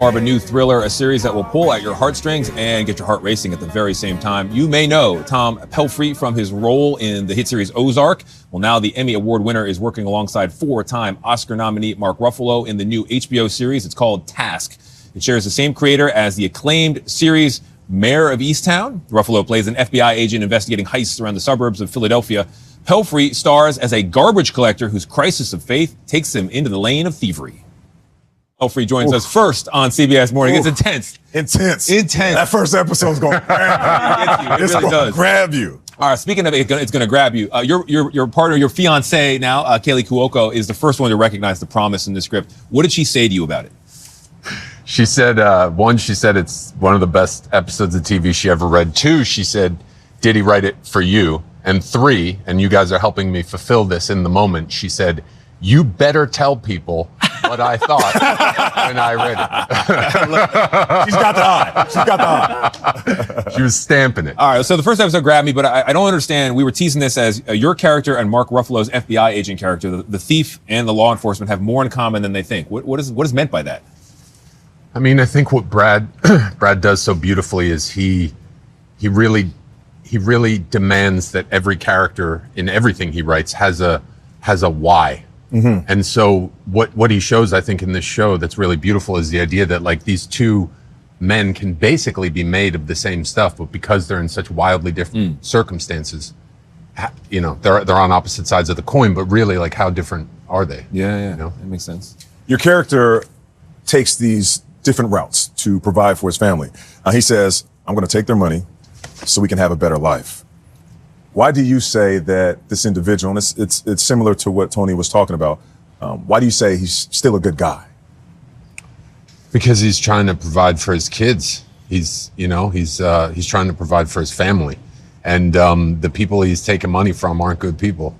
More of a new thriller, a series that will pull at your heartstrings and get your heart racing at the very same time. You may know Tom Pelphrey from his role in the hit series Ozark. Well, now the Emmy Award winner is working alongside four-time Oscar nominee Mark Ruffalo in the new HBO series. It's called Task. It shares the same creator as the acclaimed series Mayor of Easttown. Ruffalo plays an FBI agent investigating heists around the suburbs of Philadelphia. Pelphrey stars as a garbage collector whose crisis of faith takes him into the lane of thievery. Pelphrey joins us first on CBS Morning. It's intense. Intense. That first episode's going to grab you. It really does. Grab you. All right, speaking of it, it's going to grab you. Your partner, your fiancé now, Kaley Cuoco, is the first one to recognize the promise in the script. What did she say to you about it? She said, she said it's one of the best episodes of TV she ever read. Two, she said, did he write it for you? And three, and you guys are helping me fulfill this in the moment, she said, you better tell people what I thought when I read it. She's got the eye. She's got the eye. She was stamping it. All right, so the first episode grabbed me, but I don't understand. We were teasing this as your character and Mark Ruffalo's FBI agent character. The thief and the law enforcement have more in common than they think. What is meant by that? I mean, I think what Brad does so beautifully is he really demands that every character in everything he writes has a why. Mm-hmm. And so what he shows, I think, in this show that's really beautiful is the idea that like these two men can basically be made of the same stuff, but because they're in such wildly different circumstances, you know, they're on opposite sides of the coin, but really, like, how different are they? Yeah, you know? That makes sense. Your character takes these different routes to provide for his family. He says, I'm going to take their money so we can have a better life. Why do you say that this individual, and it's similar to what Tony was talking about, why do you say he's still a good guy? Because he's trying to provide for his kids. He's trying to provide for his family. And the people he's taking money from aren't good people.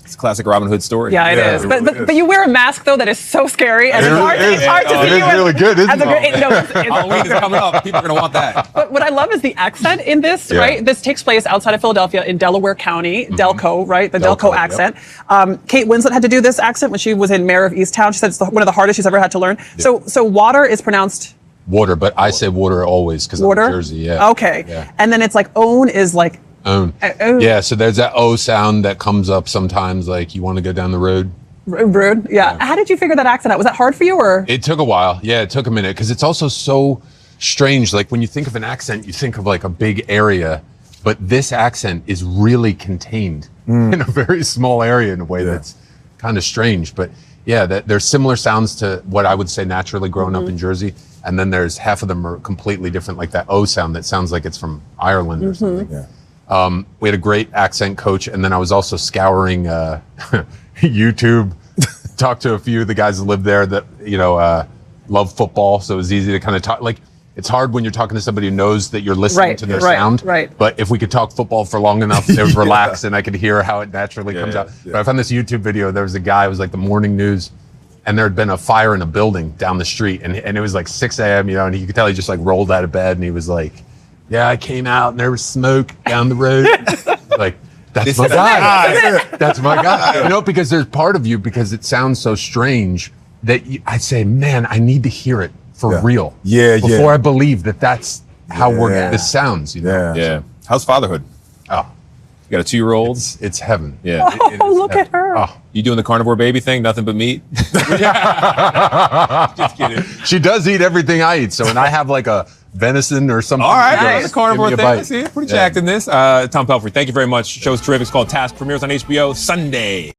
It's a classic Robin Hood story. Yeah, it is. But you wear a mask, though, that is so scary. And it's hard to see you. It is really good, isn't it? Halloween is coming up. People are going to want that. But what I love is the accent in this, right? This takes place outside of Philadelphia in Delaware County, Delco, right? The Delco accent. Yep. Kate Winslet had to do this accent when she was in Mayor of Easttown. She said it's one of the hardest she's ever had to learn. Yep. So water is pronounced... Water, but I say water always because I'm in Jersey, yeah. Okay. Yeah. And then it's like own is like... Own. Yeah, so there's that O sound that comes up sometimes, like you want to go down the road. Road, yeah. How did you figure that accent out? Was that hard for you, or? It took a while. Yeah, it took a minute because it's also so strange. Like when you think of an accent, you think of like a big area, but this accent is really contained in a very small area in a way that's kind of strange. But yeah, there's similar sounds to what I would say naturally growing up in Jersey. And then there's half of them are completely different, like that O sound that sounds like it's from Ireland or something. Yeah. We had a great accent coach, and then I was also scouring YouTube, talked to a few of the guys that live there that, you know, love football, so it was easy to kind of talk. Like, it's hard when you're talking to somebody who knows that you're listening to their sound. Right. But if we could talk football for long enough, they would relax, and I could hear how it naturally comes out. Yeah. But I found this YouTube video. There was a guy, it was like the morning news, and there had been a fire in a building down the street, and it was like 6 a.m., you know, and you could tell he just like rolled out of bed, and he was like, yeah, I came out and there was smoke down the road. Like, that's my guy. That's my guy. You know, because there's part of you, because it sounds so strange, that I say, man, I need to hear it for real. Before I believe that that's how this sounds, you know? Yeah. How's fatherhood? Oh. You got a 2-year-old? It's heaven. Yeah. Oh, look at her. Oh. You doing the carnivore baby thing? Nothing but meat? Just kidding. She does eat everything I eat. So when I have like a venison or something. All right, the carnivore thing. I see it. Pretty jacked in this. Tom Pelphrey, thank you very much. Show's terrific. It's called Task. Premieres on HBO Sunday.